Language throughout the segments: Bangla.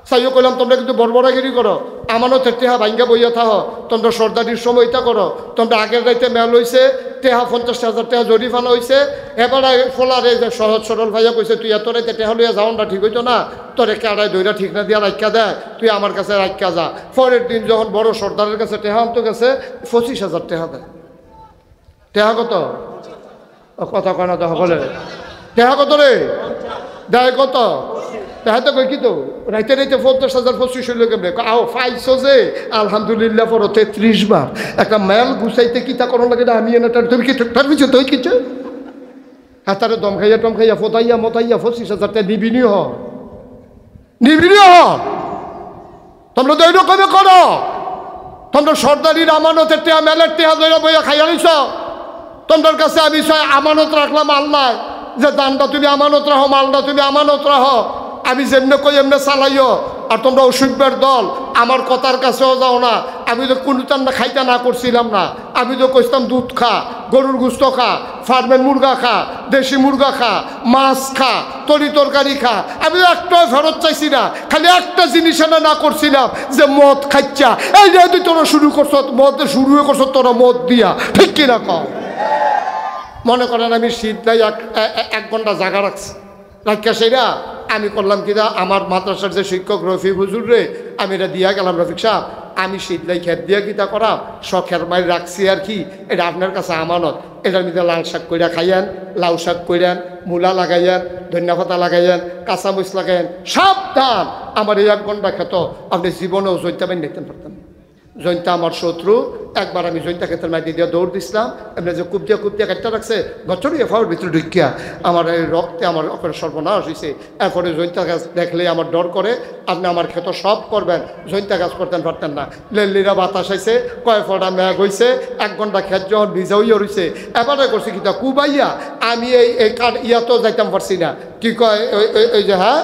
সাইও কইলাম তোমরা কিন্তু বড়বড়াগিরি করো, আমানতের টেহা ভাঙ্গা বইয়া থাহ, তোমরা সর্দারির সময়টা করো, তোমরা আগের রাইতে মেল হইছে টেহা 50,000 টাকা জরিফানা হইছে, এবারে ফোলারে যে সহজ সরল ভাইয়া কইছে তুই এত রাইতে টেহা লইয়া যাওনটা ঠিক হইতো না, তোরে কাড়ায় দইরা ঠিক না দিয়া রাখা দেয়, তুই আমার কাছে রাখা যা। পরের দিন যখন বড় সর্দারের কাছে টেহা আনতে গেছে 25,000 টাকা দেয়। টেহা কত? কথা কয় না তো বলে টেহা কত রে দেয় কত? তাহাতে কই কি তো রাইতে রাইতে 50,000 25 লোক আও পাইছো যে আলহামদুলিল্লাহ পড়ো 33 বার একটা মেল গুছাইতে কি তা করো লাগে আমি না তুমি কি তার পিছনে তুই কিছু হ্যাঁ তারে দম খাইয়া ফোটাইয়া মতাইয়া 25,000 টাকা নিবিনি হ তোমরা তো এইরকমই করো। তোমরা সর্দারির আমানতের টেহা মেলের টেহা ধরে বইয়া খাইয়া নিছ। তোমার কাছে আমি আমানত রাখলাম আল্লাহ যে দানটা তুমি আমানত রাখো, মালটা তুমি আমানত রাখো, আমি যেমনে কই এমনি চালাইও। আর তোমরা অসভ্যের দল আমার কথার কাছেও যাও না। আমি তো কোনো টান্না খাইতে না করছিলাম না, আমি তো কইতাম দুধ খা, গরুর গুস্ত খা, ফার্মের মুরগা খা, দেশি মুরগা খা, মাছ খা, তরি তরকারি খা। আমি তো একটাও ফেরত চাইছি না, খালি একটা জিনিস না করছিলাম যে মদ খাইচ্ছা। এই যে তুই তোরা শুরু করছ মদ শুরু করছ তোরা মদ দিয়া, ঠিক কিনা কম? মনে করেন আমি শীত নাই 1 ঘন্টা জায়গা রাখছি, রাখা সেরা আমি করলাম কিনা আমার মাদ্রাসার যে শিক্ষক রফিক হুজুর রে আমি এটা দিয়া গেলাম, রফিক সাহেব আমি শীতলাই খেত দিয়া কিতা করা শখের মাইর রাখছি আর কি, এটা আপনার কাছে আমানত। এটার মধ্যে লাল শাক কইরা খাইয়েন, লাউ শাক কইরেন, মূলা লাগাইয়েন, ধনিয়া পাতা লাগাইয়েন, কাঁচামরিচ লাগাইয়েন, সাবধান আমার এই 1 ঘন্টা খেত আপনি জীবনেও জৈতা বাই নিতে পারতেন। জৈন্তা আমার শত্রু, একবার আমি জৈন্তা ক্ষেতের মাটি দিয়ে দৌড় দিছিলাম, এমনি যে কুপদিয়া কাটটা রাখছে গছড়িয়ে ফাওয়ার ভিতরে ঢুকিয়া আমার এই রক্তে আমার সর্বনাশ হয়েছে। এরপরে জৈন্তা গাছ দেখলে আমার ডর করে, আপনি আমার ক্ষেত সব করবেন, জৈন্তা গাছ করতেন পারতেন না। লেল্লিরা বাতাস আইছে, কয় ফটা ম্যাগ হয়েছে, 1 ঘন্টা ক্ষেত যখন ভিজা হইয়া রয়েছে, এবারে করছি কিতা কুবাইয়া আমি এই ইয়াতেও যাইতাম পারছি না, কি কয় ওই যে হ্যাঁ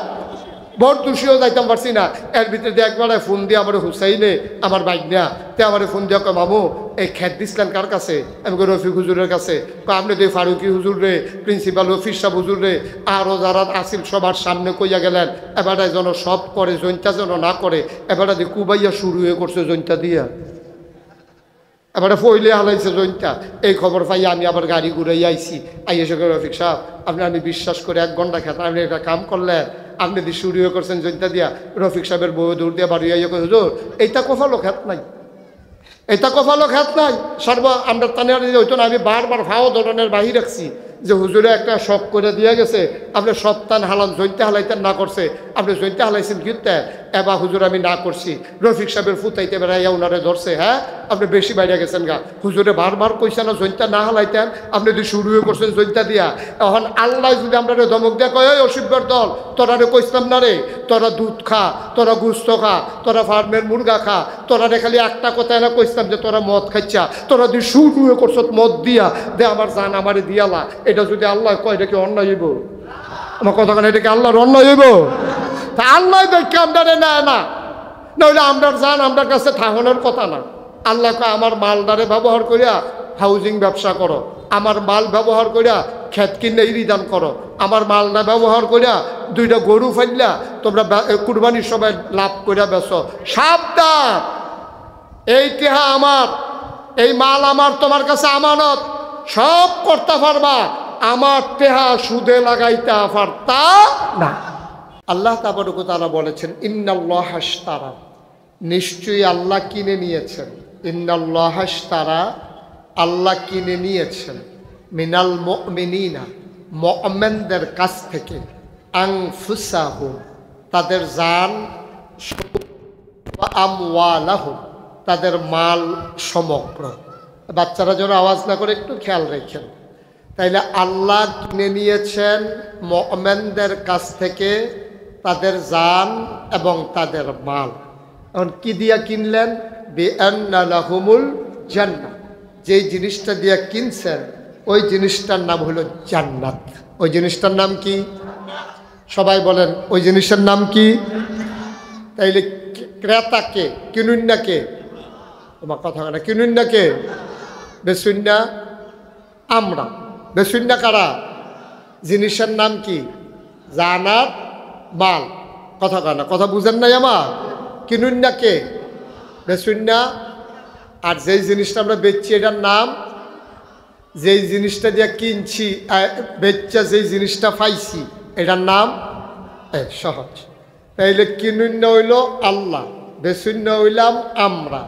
বড় তুষিও যাইতাম পারছি না। এর ভিতরে দিয়ে একবার ফোন দিয়ে আমার হুসাইনে আমার বাইক নেয়া তে আমার ফোন দিয়ে কয় মামু এই খেত দিছিলেন কার কাছে? আমি কই রফিক হুজুরের কাছে। আপনি তো ফারুকি হুজুর রে, প্রিন্সিপাল অফিস সাহেব হুজুর রে আরও যারা আসিল সবার সামনে কইয়া গেলেন, এবারে যেন সব করে জৈন্তা যেন না করে। এবারে দিয়ে কুবাইয়া শুরু হয়ে করছে জৈন্তা দিয়া, এবারে ফইলে হালাইছে জৈন্তা। এই খবর পাই আমি আবার গাড়ি ঘুরাই আইছি, আইসে রফিক সাহেব আপনি আমি বিশ্বাস করে 1 ঘন্টা খেত আপনি একটা কাম করলেন, আপনি দিয়ে শুরু করছেন জৈন্তা দিয়া। রফিক সাহেবের বউ দূর দিয়া বাড়ি আইয়া কই হুজুর এইটা কফালো খেত নাই, এটা কফালো খেত নাই, সর্ব আমরা টানে হইতো না। আমি বারবার ভাও ধরনের বাহির রাখছি যে হুজুরে একটা শখ করে দিয়ে গেছে, আপনি সপ্তাহ হালান জৈন্তা হালাইতেন না করছে, আপনি জৈন্তা হালাইছেন কিনতে এবার হুজুর আমি না করছি। রফিক সাহেবের ফুতাইতে বেড়াইয়া উনারে ধরছে, হ্যাঁ আপনি বেশি বাইরে গেছেন গা, হুজুরে বারবার কইছে না জৈন্তা না হালাইতেন, আপনি যদি শুরু করছেন জৈন্তা দিয়া। এখন আল্লাহ যদি আমরা ধমক দেয়া কয় অসভ্যের দল তোরারে কইসলাম না রে, তোরা দুধ খা, তোরা গুস্ত খা, তোরা ফার্মের মুরগা খা, তোরা রে খালি একটা কথা না কইসলাম যে তোরা মদ খাইছা, তোরা যদি শুরু করছ মদ দিয়া দে আমার জান আমারে দিয়ালা। এটা যদি আল্লাহ কয় এটা কি অন্যায় হইব? আমার কথা কেন, এটা কি আল্লাহর অন্যায় হইব? তা আল্লাহ দেখে আপনারে নেয় না, নইলে আপনার জান আপনার কাছে থাহনের কথা না। আল্লাহ কয় আমার মালদারে ব্যবহার করিয়া হাউজিং ব্যবসা করো, আমার মাল ব্যবহার করিয়া ক্ষেত কিনে ইরিদান করো, আমার মালটা ব্যবহার করিয়া 2টা গরু ফাইলা তোমরা কুরবানির সময় লাভ করিয়া বেচো। সাবধান, এই টেহা আমার, এই মাল আমার, তোমার কাছে আমানত, সব করতে পারবা, আমার টেহা সুদে লাগাইতে পারতা না। আল্লাহ তাবারক ওয়া তাআলা বলেছেন ইন্নাল্লাহ আশতারা, নিশ্চয়ই আল্লাহ কিনে নিয়েছেন, ইন্নাল্লাহ আশতারা আল্লাহ কিনে নিয়েছেন, মিনাল মুমিনিনা মুমিনদের কাছ থেকে, আনফুসাহুম তাদের জান, ওয়া আমওয়ালাহুম তাদের মাল সমগ্র। বাচ্চারা যেন আওয়াজ না করে একটু খেয়াল রাখেন। তাইলে আল্লাহ কিনে নিয়েছেন মুমিনদের কাছ থেকে তাদের জান এবং তাদের মাল। এখন কি দিয়া কিনলেন? বিআন্না লাহুমুল জান্নাহ, যেই জিনিসটা দিয়া কিনছেন ওই জিনিসটার নাম হলো জান্নাত। ওই জিনিসটার নাম কি? সবাই বলেন ওই জিনিসের নাম কি? তাইলে ক্রেতাকে, কিনুন না কে? তোমার কথা না, কিনুন না কে? বেচুন না আমরা, বেচুন না কারা? জিনিসের নাম কি? জান্নাত, মাল। কথা কয় না, কথা বুঝেন নাই আমার? কিনুন না কে? বেচুন না। আর যেই জিনিসটা আমরা বেচছি এটার নাম, যেই জিনিসটা দিয়ে কিনছি বেচা যেই জিনিসটা পাইছি এটার নাম সহজ। তাইলে কিনুন না হইল আল্লাহ, বেচুন না হইলাম আমরা।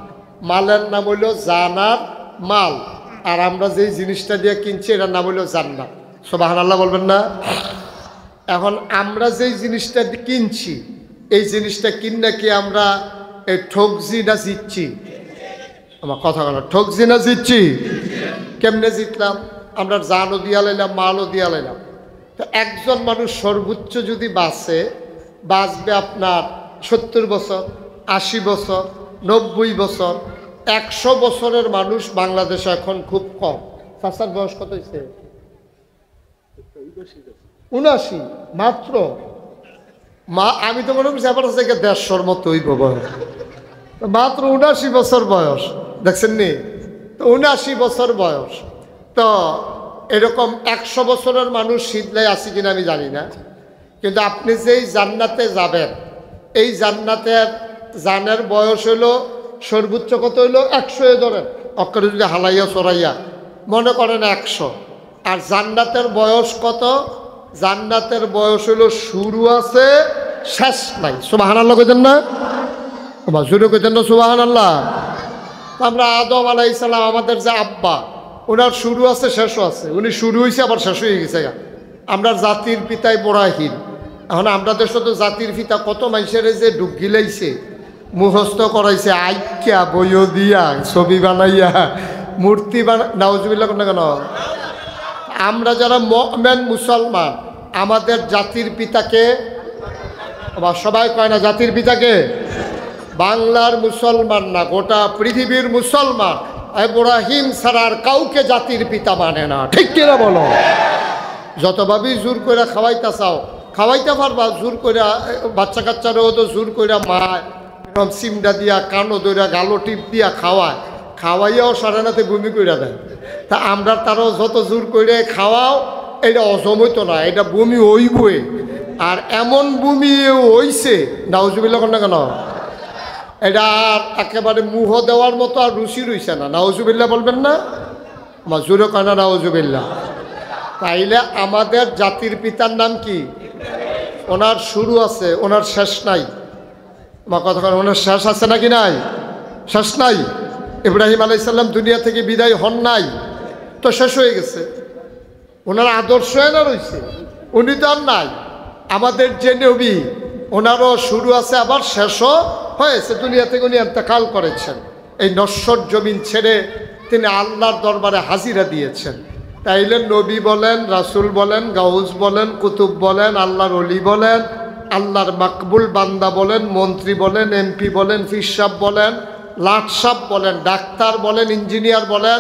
মালের নাম হইল জানার মাল, আর আমরা যেই জিনিসটা দিয়ে কিনছি এটার নাম হইল জান্নাত। সুবহানাল্লাহ বলবেন না? এখন আমরা যেই জিনিসটা কিনছি এই জিনিসটা কিনে কি আমরা এই ঠকজি না জিতছি? আমার কথা বলো, ঠকজি না জিতছি? কেমনে জিতলাম? আমরা জানও দিয়া লাইলাম, মালও দিয়া লাইলাম। তো একজন মানুষ সর্বোচ্চ যদি বাঁচবে আপনার 70 বছর, 80 বছর, 90 বছর। 100 বছরের মানুষ বাংলাদেশে এখন খুব কম। চাচার বয়স কত হয়েছে? 79 মাত্র। আমি তো মনে করছি আবার থেকে 150 মতো হইব বয়স, মাত্র 79 বছর বয়স। দেখছেন নি? তো 79 বছর বয়স। তো এরকম 100 বছরের মানুষ শীতলাই আছে কিনা আমি জানি না, কিন্তু আপনি যেই জান্নাতে যাবেন এই জান্নাতের জানের বয়স হইল সর্বোচ্চ কত হইল? 100 ধরেন, অক্ষরে যদি হালাইয়া চড়াইয়া মনে করেন 100। আর জান্নাতের বয়স কত? জান্নাতের বয়স হইল শুরু আছে, শেষ নাই। সুবহানাল্লাহ কইতেন না? শুরু কইতেন না সুবহানাল্লাহ? আমরা আদম আলাইহিস সালাম আমাদের যে আব্বা, ওনার শুরু আছে শেষও আছে। উনি শুরু হয়েছে আবার শেষ হয়ে গেছে। আমরা জাতির পিতায় ইব্রাহিম। এখন আমাদের সাথে জাতির পিতা কত মানুষের যে ডুব গিলাইছে, মুখস্থ করাইছে, আইক্যা বইও দিয়া ছবি বানাইয়া মূর্তি নাউজুবিল্লাহ না কেন? আমরা যারা মুমিন মুসলমান, আমাদের জাতির পিতাকে, সবাই কয় না জাতির পিতাকে? বাংলার মুসলমান না, গোটা পৃথিবীর মুসলমান ইব্রাহিম ছাড়া আর কাউকে জাতির পিতা মানে না। ঠিক কিনা বলো? যতভাবেই জোর করে খাওয়াইতে চাও খাওয়াইতে পারবা, জোর করে বাচ্চা কাচ্চারাও তো জোর করে মা এরকম সিমটা দিয়া কানো দইরা গালো টিপ দিয়া খাওয়াইয়াও সারানাতে বমি করে দেয়। তা আমরা তারও যত জোর করে খাওয়াও এটা অজম হইতো না, এটা বমি হইবই। আর এমন বমি হইছে নাউজুবিল্লাহ না কেন? এটা আর একেবারে মুহ দেওয়ার মতো আর রুচি রইছে না। নাউজুবিল্লাহ বলবেন না? আমার জোরে কয় না নাউজুবিল্লাহ? তাইলে আমাদের জাতির পিতার নাম কি? ওনার শুরু আছে, ওনার শেষ নাই। আমার কথা কয়, ওনার শেষ আছে নাকি নাই? শেষ নাই। ইব্রাহিম আলাইহিস সালাম দুনিয়া থেকে বিদায় হন নাই, তো শেষ হয়ে গেছে। ওনার আদর্শ না রয়েছে, উনি তো আর নাই। আমাদের যে নবী, ওনারও শুরু আছে আবার শেষও হয়েছে। দুনিয়া থেকে উনি ইন্তেকাল করেছেন, এই নশ্বর জমিন ছেড়ে তিনি আল্লাহর দরবারে হাজিরা দিয়েছেন। তাইলে নবী বলেন, রাসূল বলেন, গাউস বলেন, কুতুব বলেন, আল্লাহর ওলি বলেন, আল্লাহর মাকবুল বান্দা বলেন, মন্ত্রী বলেন, এমপি বলেন, পীর সাহেব বলেন, লাট সাহেব বলেন, ডাক্তার বলেন, ইঞ্জিনিয়ার বলেন,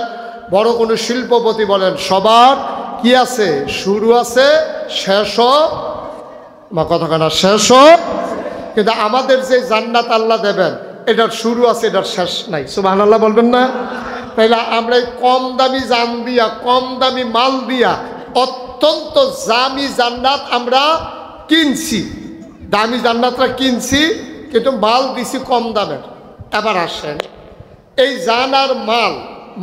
বড় কোনো শিল্পপতি বলেন, সবার কি আছে? শুরু আছে, শেষও। মা কথা কেনা? শেষও। কিন্তু আমাদের যে জান্নাত আল্লাহ দেবেন এটার শুরু আছে, এটার শেষ নাই। সুবহানাল্লাহ বলবেন না? তাইলে আমরা এই কম দামি জান দিয়া, কম দামি মাল দিয়া অত্যন্ত দামি জান্নাত আমরা কিনছি। দামি জান্নাতরা কিনছি, কিন্তু মাল দিছি কম দামের। এবার আসেন, এই জান আর মাল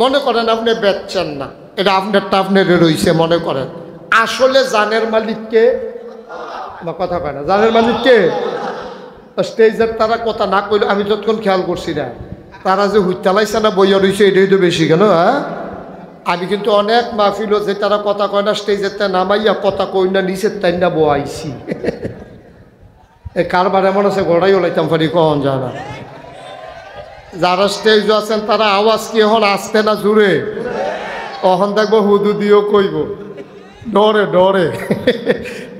মনে করেন আপনি বেচছেন না, এটা আপনারটা আপনার রয়েছে মনে করেন। আসলে জানের মালিককে? বা কথা কয় না, জানের মালিককে? স্টেজের তারা কথা না কইলে আমি যতক্ষণ খেয়াল করছি না, তারা যে হুইতালাইছে না বইয়া রয়েছে, এটাই তো বেশি কেন? হ্যাঁ, আমি কিন্তু অনেক মাহফিল যে তারা কথা কয় না, স্টেজের তা নামাইয়া কথা কই না, নিচের তাই না বয়াইছি। এই কারবার এমন আছে গড়াই ওলাইতাম পারি, কখন যায় না। যারা স্টেজ আছেন তারা আওয়াজ কি এখন আসতে না জুড়ে? তখন দেখবো হুদু দিয়েও কইব, ডরে ডরে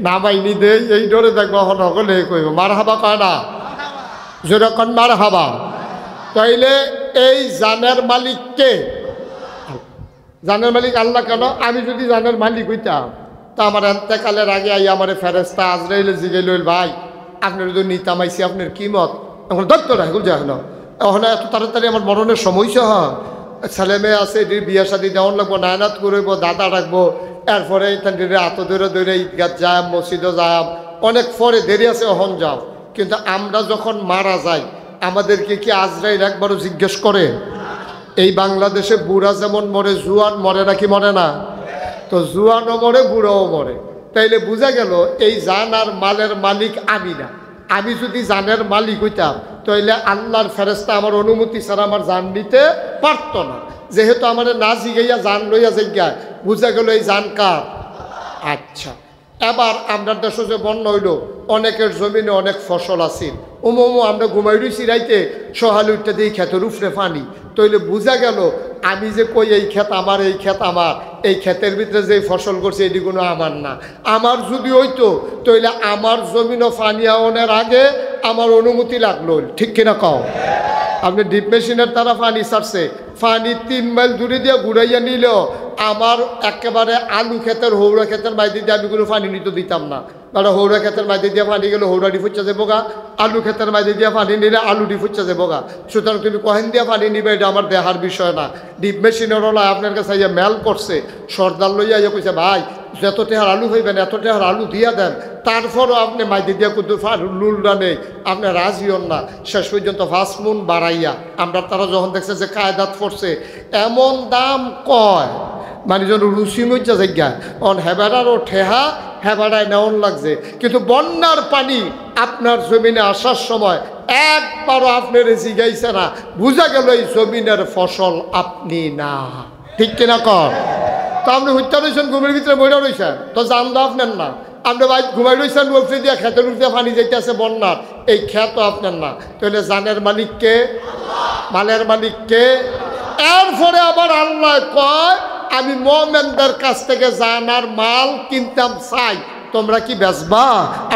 নামাইনি দে, এই ডরে দেখবো এখন সকলে কইব মার হাবা কয় না, যেরকম মার হাবা। তাইলে এই জানের মালিক কে? জানের মালিক আল্লাহ। কেন? আমি যদি জানের মালিক হইতাম তা আমার এতেকালের আগে আই আমার ফেরেস্তা আজরাইলে জিগে লইল, ভাই আপনার যদি নিতামাইছি আপনার কি মত? এখন ধরতো না এগুলো যায় না, এখন এত তাড়াতাড়ি আমার মরণের সমস্যা হয়। ছেলে মেয়ে আছে, এটির বিয়া শাদি দেওয়ান লাগবো, নায়নাত করব, দাদা রাখবো, এরপরে হাত ধরে ধরে ঈদগাহ যাম, মসজিদও যাম, অনেক পরে দেরি আছে, অহন যাও। কিন্তু আমরা যখন মারা যাই আমাদেরকে কি আজরাইল একবারও জিজ্ঞেস করে? এই বাংলাদেশে বুড়া যেমন মরে, জুয়ান মরে নাকি মরে না? তো জুয়ানও মরে, বুড়াও মরে। তাইলে বোঝা গেল এই জান আর মালের মালিক আমি না। আমি যদি জানের মালিক হইতাম তাইলে আল্লাহর ফেরেশতা আমার অনুমতি ছাড়া আমার জান নিতে পারত না। যেহেতু আমার না জিগাইয়া জান লইয়া জিজ্ঞায়, বোঝা গেল এই জান কার? আচ্ছা, এবার আমরা দেশে যে বন্যা হইল, অনেকের জমিনে অনেক ফসল আছিল, আমরা ঘুমাই রইছি রাইতে, সহালে উঠতে দিই ক্ষেতের উপরে পানি। তইলে বোঝা গেল আমি যে কই এই ক্ষেত আমার, এই ক্ষেত আমার, এই ক্ষেতের ভিতরে যে ফসল করছে এটি কোনো আমার না। আমার যদি হইতো তইলে আমার জমিনও পানি আওয়ানোর আগে আমার অনুমতি লাগলো, ঠিক কিনা কও? আপনি ডিপ মেশিনের দ্বারা পানি ছাড়ছে, পানি 3 মাইল দূরে দিয়ে ঘুরাইয়া নিল, আমার একেবারে আলু ক্ষেতের হৌড়া ক্ষেতের মাইদি দিয়ে আমি কোনো পানি নিতে দিতাম না। কারণ হৌড়া ক্ষেতের মাইদি দিয়ে পানি গেলে হৌড়াটি ফুচা যাবো গা, আলু ক্ষেতের মাইদি দিয়ে পানি নিলে আলুটি ফুচা যাবো গা। সুতরাং তুমি কহেন দিয়ে পানি নিবে এটা আমার দেহার বিষয় না। ডিপ মেশিনের ওলা আপনার কাছে ইয়ে মেল করছে, সর্দার লইয়া ইয়ে কইছে ভাই যত টেহার আলু হইবেন এত টেহার আলু দিয়া দেন, তারপরও আপনি মাইদি দিয়া কিন্তু লুলটা নেই, আপনি রাজি হন না। শেষ পর্যন্ত ফাসমুন বাড়াইয়া আমরা তারা যখন দেখছে যে কায়দাত পড়ছে, এমন দাম কয় মানে যেন রুচি মজ্জা জায়গায় অন হেবাড়ারও ঠেহা হেবাড়ায় নেওয়ান লাগছে। কিন্তু বন্যার পানি আপনার জমিনে আসার সময় একবারও আপনার জিগাইছে না, বোঝা গেল এই জমিনের ফসল আপনি না, ঠিক কিনা কর? তো আপনি হত্যা রয়েছেন, ঘুমের ভিতরে বইটা রয়েছেন, তো জানতো আপনার না। আপনি ভাই ঘুমাই রয়েছেন, উপরে দিয়ে খেতের উপরে পানি যেতে আছে বন্যার, এই খেত আপনার না। তাহলে জানের মালিককে, মালের মালিককে। এরপরে আবার আল্লাহ কয় আমি মুমিনদের কাছ থেকে জানার মাল কিনতাম চাই, তোমরা কি বেচবা?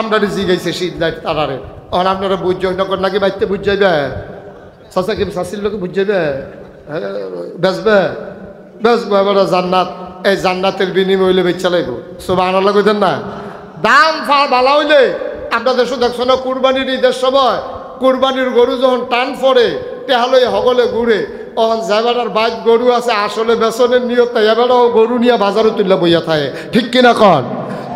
আমরা জিগাইছে সিদ্ধাই তারারে, আর আপনারা বুঝ নাকি বাইতে বুঝ যাইবে, চাচা কি চাষির লোকে বুঝ যাইবে, বেচবে বেচবো। এবার জান্নাত, এই জান্নাতের বিনিময় হইলে বেচা লাগব। সুবহানাল্লাহ কইতেন না? দাম ভালো হইলে আপনাদের শুধু দেখছো না, কুরবানির ঈদের সময় কুরবানির গরু যখন টান পড়ে তেহালই হগলে ঘুরে, তখন যাবার বাইক গরু আছে আসলে বেসনের নিয়ত তাই এবারও গরু নিয়ে বাজারে তুললে বইয়া থাকে, ঠিক কিনা কন?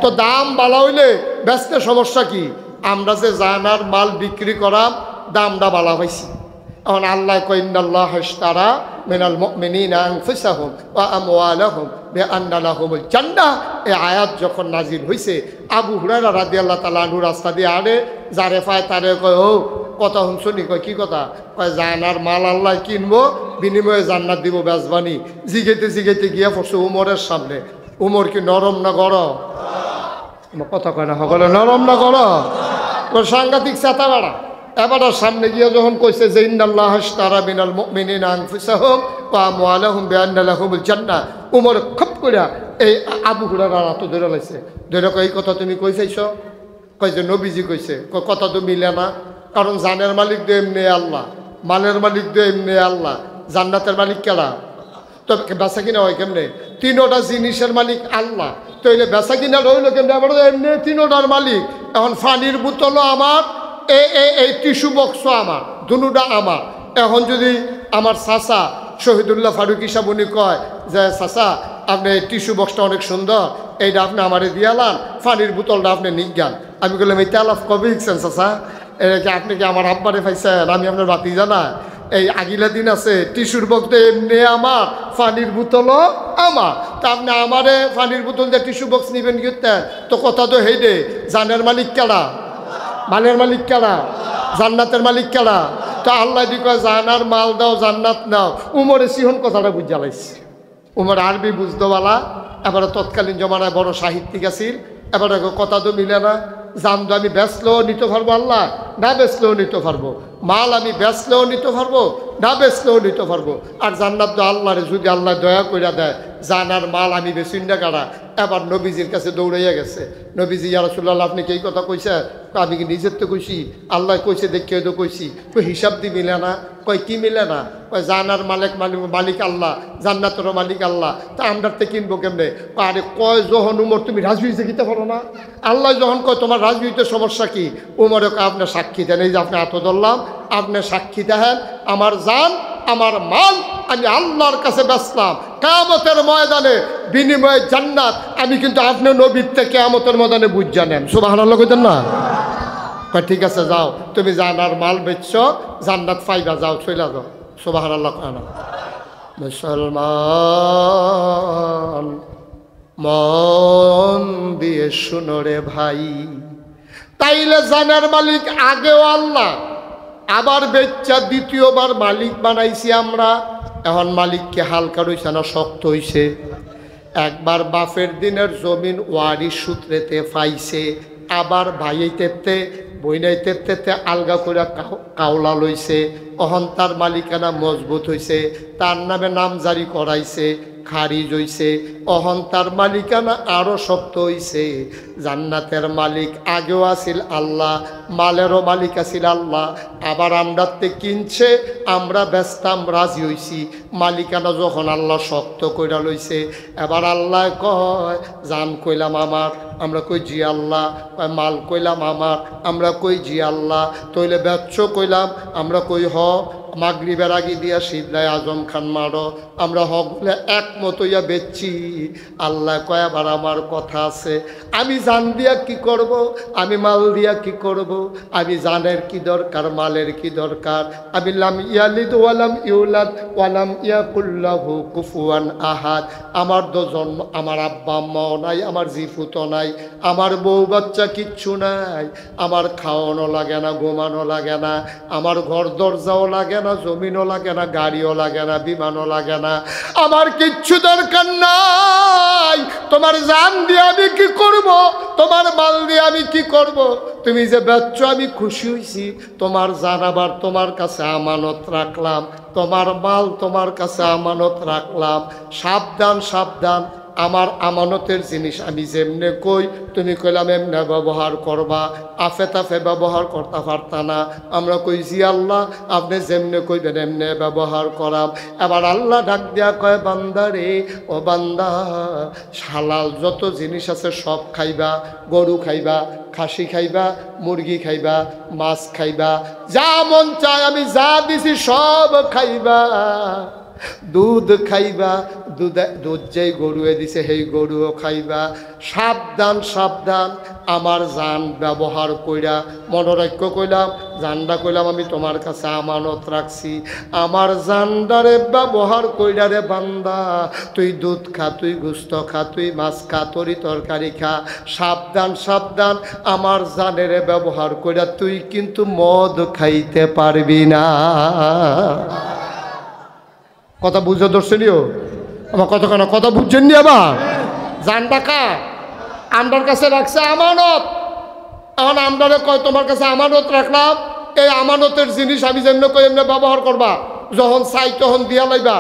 তো দাম ভালো হইলে বেচতে সমস্যা কি? আমরা যে জানার মাল বিক্রি করাম দামটা ভালো পাইছি। এখন আল্লাহ কয় ইন্নাল্লাহ ইশতারা মিনাল মুমিনিনা আনফুসাহুম ওয়া আমওয়ালাহুম বিআন্না লাহুমুল জান্নাহ। এই আয়াত যখন নাজিল হইছে, আবু হুরায়রা রাদিয়াল্লাহু তাআলা আনহু রাস্তা দিয়ে আরে যারে পায় তারে কয়, ও কথা শুনছনি? কয় কি কথা? কয় জানার মাল আল্লাহ কিনবো, বিনিময়ে জান্নাত দিব, বেজবানি। জিগাইতে গিয়া পড়ছে উমরের সামনে। উমর কি নরম না গরম? কথা কয় না সকলে, নরম না গরম? সাংঘাতিক চেতা বেড়া। এবার সামনে গিয়ে যখন কইছে যে ইন্নাল্লাহ ইশতারা মিনাল মুমিনিনা আনফুসাহুম ওয়া আমওয়ালাহুম বিআন্না লাহুমুল জান্নাহ, উমর খপ কইরা এই আবু হুরায়রা রাত ধরে লাইছে, ধরে কই কথা তুমি কই চাইছো? কই যে নবীজি কইছে। কথা তো মিলে না, কারণ জানের মালিক তো এমনি আল্লাহ, মালের মালিক তো এমনি আল্লাহ, জান্নাতের মালিক কেডা? তো বেচা কিনা হয় কেমনে? তিনোটা জিনিসের মালিক আল্লাহ, তো এলে বেচা কিনা রইল কেমনে? আবার এমনি তিনোটার মালিক। এখন পানির বোতলও আমার, এই টিস্যু বক্সও আমার, দুটা আমার। এখন যদি আমার চাচা শহীদুল্লাহ ফারুকি সাহেব উনি কয় যে চাচা আপনি টিস্যু বক্সটা অনেক সুন্দর, এইটা আপনি আমারে দিয়ালান, পানির বোতলটা আপনি নিজ্ঞান। আমি বললাম এই তেলাফ কবে শিখছেন চাচা? এটা আপনি কি আমার আব্বারে পাইছেন? আমি আপনার বাতি জানা। এই আগিলা দিন আছে টিস্যুর বক্সটা এমনি আমার, পানির বোতলও আমার। তা আপনি আমারে পানির বোতল দিয়ে টিস্যু বক্স নিবেন কিনতেন? তো কথা তো হেইডে, জানের মালিক কেডা? মালের মালিক কেডা? জান্নাতের মালিক কেডা? তো আল্লাহ দি কয় জানার মাল দাও, জান্নাত নাও। উমরে সিহন কথাটা বুঝা লাইছে। উমর আরবি বুঝতো বালা, এবার তৎকালীন জমানায় বড় সাহিত্যিক আছিল। এবার কথা তো মিলে না। জান তো আমি বেচলেও নিতে পারবো আল্লাহ, না বেচলেও নিতে পারবো। মাল আমি বেচলেও নিতে পারবো, না বেচলেও নিতে পারবো। আর জান্নাত তো আল্লাহরে যদি আল্লাহ দয়া কইরা দেয়, জানার মাল আমি বেচুন না কারা। এবার নবীজির কাছে দৌড়াইয়া গেছে। নবীজি ইয়া রাসূলুল্লাহ আপনি কি এই কথা কইছে? আমি কি নিজের তো কইছি? আল্লাহ কইছে দেখিয়ে তো কইছি। কই হিসাব দি মিলে না। কয় কি মিলে না? কয় জানার মালিক আল্লাহ, জান্নাতেরও মালিক আল্লাহ, তা আমরাতে কিনবো কেমনে? আরে কয় যখন উমর তুমি রাজনীতিতে কিনতে পারো না? আল্লাহ যখন কয় তোমার রাজনীতিতে সমস্যা কি? উমরে কয় আপনি সাক্ষী দেন, এই যে আপনি এত ধরলাম, আপনি সাক্ষী দেখেন আমার জান আমার মাল আমি আল্লাহর কাছে বেচলাম, কিয়ামতের ময়দানে বিনিময়ে জান্নাত আমি কিন্তু আপনি নবীর থেকে কিয়ামতের ময়দানে বুঝ জানেন। সুবহানাল্লাহ কইতেন না? কয় ঠিক আছে যাও, তুমি জানার মাল বেচছো, জান্নাত পাইবা, যাও চলে যাও। সুবহানাল্লাহ। মুসলমান মন দিয়ে শুনো রে ভাই, তাইলে জানার মালিক আগেও আল্লাহ, আবার বেচ্চা দ্বিতীয়বার মালিক বানাইছি আমরা। এখন মালিককে হালকা রইছে না শক্ত হইছে? একবার বাপের দিনের জমিন ওয়ারিশ সূত্রেতে পাইছে, আবার ভাইয়েতে বইনাইতে আলগা করে কাওলা লইছে। অহন তার মালিকানা মজবুত হইছে, তার নামে নাম জারি করাইছে, খারিজ হইছে। অহন তার মালিকানা আরো শক্ত হইছে। জান্নাতের মালিক আগেও আছিল আল্লাহ, মালেরও মালিক আছিল আল্লাহ। আবার আমরাতে কিনছে, আমরা ব্যস্তাম, রাজি হইছি। মালিকানা যখন আল্লাহ শক্ত কইরা লইছে, এবার আল্লাহ কয় জান কইলাম আমার, আমরা কই জি আল্লাহ। কয় মাল কইলাম আমার, আমরা কই জি আল্লাহ। তইলে বেচ্চ কইলাম, আমরা কই হ। মাগরিবের আগে দিয়া সিদ্ধায় আজম খান মারো, আমরা হকলে একমত হইয়া বেচছি। আল্লাহ কয় আবার আমার কথা আছে, আমি জান দিয়া কি করব, আমি মাল দিয়া কি করব, আমি জানের কি দরকার, মালের কি দরকার। আমি লাম ইয়ালিদ ওয়ালাম ইউলাদ ওয়ালাম ইয়াকুল্লাহু কুফুয়ান আহাদ। আমার জন্ম, আমার আব্বা আম্মাও নাই, আমার জিফুতো নাই, আমার বউ বাচ্চা কিচ্ছু নাই, আমার খাওয়ানো লাগে না, ঘুমানো লাগে না, আমার ঘর দরজাও লাগে না, জমিনও লাগে না, গাড়িও লাগে না, বিমানও লাগে না, আমার কিচ্ছু দরকার নাই। তোমার জান দিয়ে আমি কি করব, তোমার মাল দিয়ে আমি কি করব? তুমি যে বেচ্চ আমি খুশি হইছি। তোমার জান আবার তোমার কাছে আমানত রাখলাম, তোমার মাল তোমার কাছে আমানত রাখলাম। সাবধান সাবধান, আমার আমানতের জিনিস আমি যেমনে কই তুমি কইলাম এমনে ব্যবহার করবা, আফে তাফে ব্যবহার করতে পারতা না। আমরা কই জি আল্লাহ, আপনি যেমনে কইবেন এমনে ব্যবহার করাম। এবার আল্লাহ ডাক দিয়া কয় বান্দা রে, ও বান্দা, হালাল যত জিনিস আছে সব খাইবা, গরু খাইবা, খাসি খাইবা, মুরগি খাইবা, মাছ খাইবা, যা মন চায় আমি যা দিছি সব খাইবা। দুধ খাইবা, দুধ যেই গরুয়ে দিছে সেই গরুও খাইবা। সাবধান সাবধান, আমার জান ব্যবহার কইরা মনোরাজ্য কইলাম, জানডা কইলাম আমি তোমার কাছে আমানত রাখছি। আমার জানডারে ব্যবহার কইরা রে বান্দা, তুই দুধ খা, তুই গোস্ত খা, তুই মাছ খা, তরি তরকারি খা। সাবধান সাবধান, আমার জানের ব্যবহার কইরা তুই কিন্তু মদ খাইতে পারবি না। কথা বুঝে ধরছেনিও আমার কথা বুঝছেন নি? আবার জানটা কা আমরার কাছে রাখছে আমানত। এখন আমরারে কয় তোমার কাছে আমানত রাখলাম, এই আমানতের জিনিস আমি যেমন কই এমনি ব্যবহার করবা, যখন চাই তখন দিয়া লাইবা।